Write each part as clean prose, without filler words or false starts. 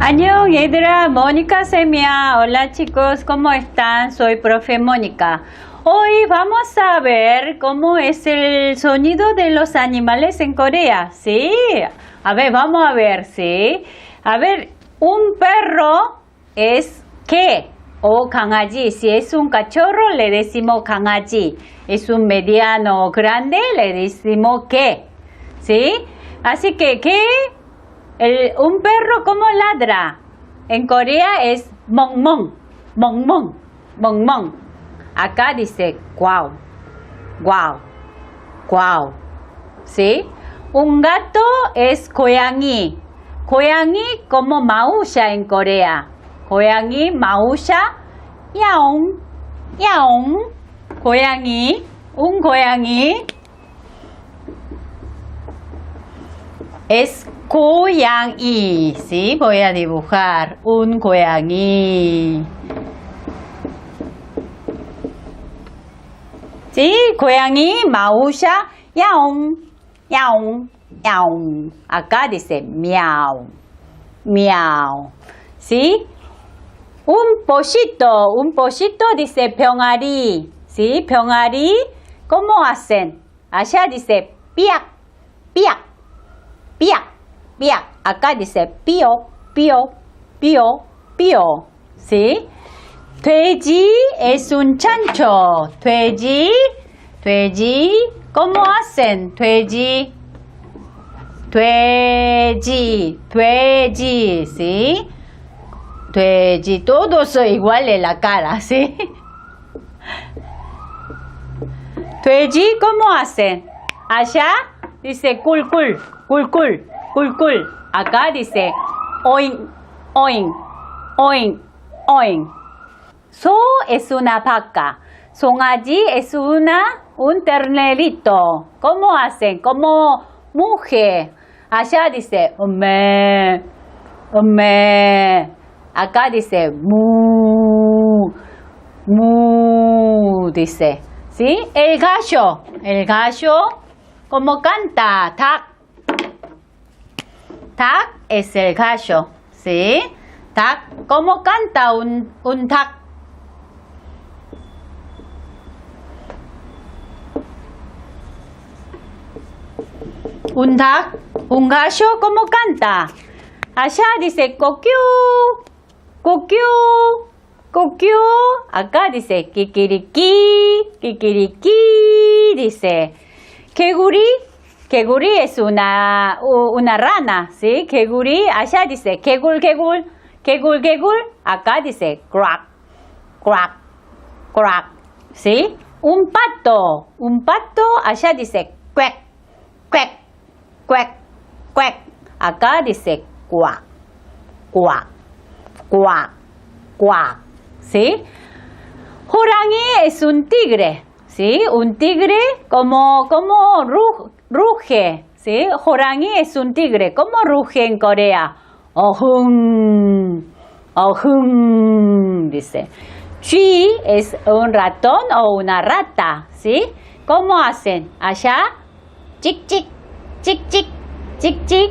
Año, 얘들아, Mónica Semia. Hola chicos, ¿cómo están? Soy profe Mónica. Hoy vamos a ver cómo es el sonido de los animales en Corea, ¿sí? A ver, vamos a ver, ¿sí? A ver, un perro es ¿qué? O 강아지. Si es un cachorro, le decimos 강아지. Es un mediano o grande, le decimos ¿qué? ¿Sí? Así que, ¿qué? Un perro, ¿cómo ladra? En Corea es 멍멍, 멍멍, 멍멍. Acá dice guau, guau, guau. ¿Sí? Un gato es 고양이. 고양이 como maulla en Corea. 고양이, maulla, 야옹, 야옹. 고양이, un 고양이 es 고양이. ¿Sí? Voy a dibujar un 고양이. ¿Sí? 고양이, maulla, 야옹, 야옹, 야옹. Acá dice miau, miau. ¿Sí? Un pollito dice 병아리. ¿Sí? 병아리, ¿cómo hacen? Allá dice piak, piak, piak, piak. Acá dice pío, pío, pío, pío. ¿Sí? 돼지 es un chancho. 돼지, 돼지, ¿cómo hacen? 돼지, 돼지, 돼지, ¿sí? 돼지, todos son iguales la cara, ¿sí? 돼지, ¿cómo hacen? Allá dice 꿀꿀, 꿀꿀, 꿀꿀. Acá dice oin, oin, oin, oin. So es una vaca. 송아지 es un ternerito. ¿Cómo hacen? Como mujer. Allá dice ome, ome. Acá dice mu, mu, dice. ¿Sí? El gallo, ¿cómo canta? 닭. 닭 es el gallo, ¿sí? 닭, ¿cómo canta un 닭? Un 닭, un gallo, ¿cómo canta? Allá dice coquiu, coquiu, coquiu. Acá dice kikiriki, kikiriki, dice. 개구리, 개구리 es una rana, ¿sí? 개구리, allá dice 개굴, 개굴, 개굴, 개굴. Acá dice quack, quack, quack, ¿sí? Un pato, allá dice quack, quack, quack, quack. Acá dice quack, quack, quack, quack, ¿sí? 호랑이 es un tigre, ¿sí? Un tigre como ruge, ¿sí? 호랑이 es un tigre. ¿Cómo ruge en Corea? 어흥, 어흥, dice. 쥐 es un ratón o una rata, ¿sí? ¿Cómo hacen? Allá, chic, chic, chic, chic, chic, chic.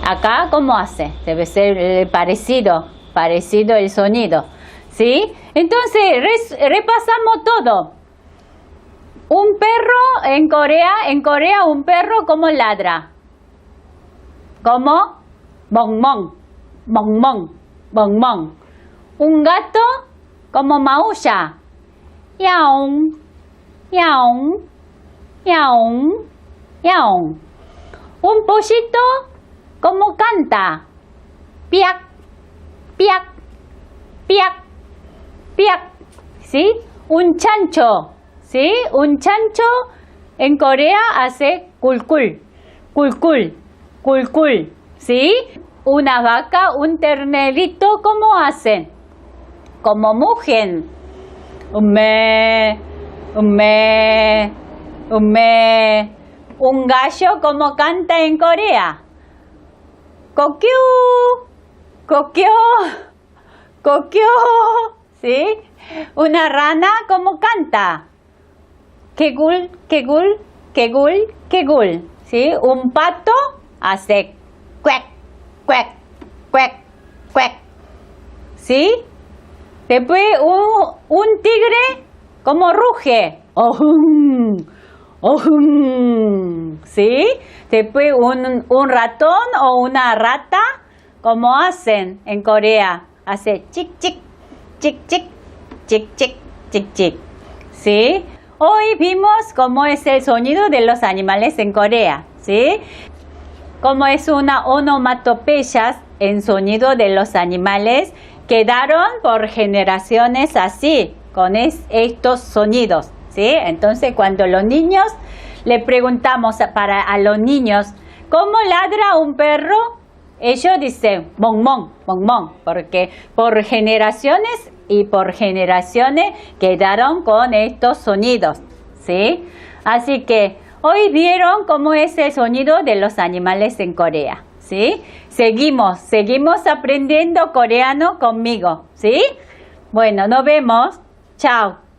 Acá, ¿cómo hace? Debe ser parecido el sonido, ¿sí? Entonces, repasamos todo. Un perro en Corea un perro, ¿cómo ladra? ¿Cómo? 멍멍, 멍멍, 멍멍. Un gato, ¿cómo maulla? 야옹, 야옹, 야옹, 야옹. Un pollito, ¿cómo canta? Piak, piak, piak, piak. ¿Sí? Un chancho, ¿sí? Un chancho en Corea hace 꿀꿀, 꿀꿀, 꿀꿀, ¿sí? Una vaca, un ternerito, ¿cómo hacen? Como mugen. Ume, ume, ume. Un gallo, ¿cómo canta en Corea? Coquiu, coquiu, coquiu, ¿sí? Una rana, ¿cómo canta? Kegul, kegul, kegul, kegul, ¿sí? Un pato hace cuec, cuec, cuec, quack, ¿sí? Después un tigre, ¿cómo ruge? Ohum, ohum, ¿sí? Después un ratón o una rata, ¿cómo hacen en Corea? Hace chic, chic, chic, chic, chic, chic, chic, chic, ¿sí? Hoy vimos cómo es el sonido de los animales en Corea, ¿sí? Cómo es una onomatopeya en sonido de los animales, quedaron por generaciones así, con estos sonidos, ¿sí? Entonces, cuando los niños le preguntamos a los niños, ¿cómo ladra un perro? Ellos dicen, mon, mon, mon, mon, porque por generaciones y por generaciones quedaron con estos sonidos, ¿sí? Así que hoy vieron cómo es el sonido de los animales en Corea, ¿sí? Seguimos aprendiendo coreano conmigo, ¿sí? Bueno, nos vemos. Chao.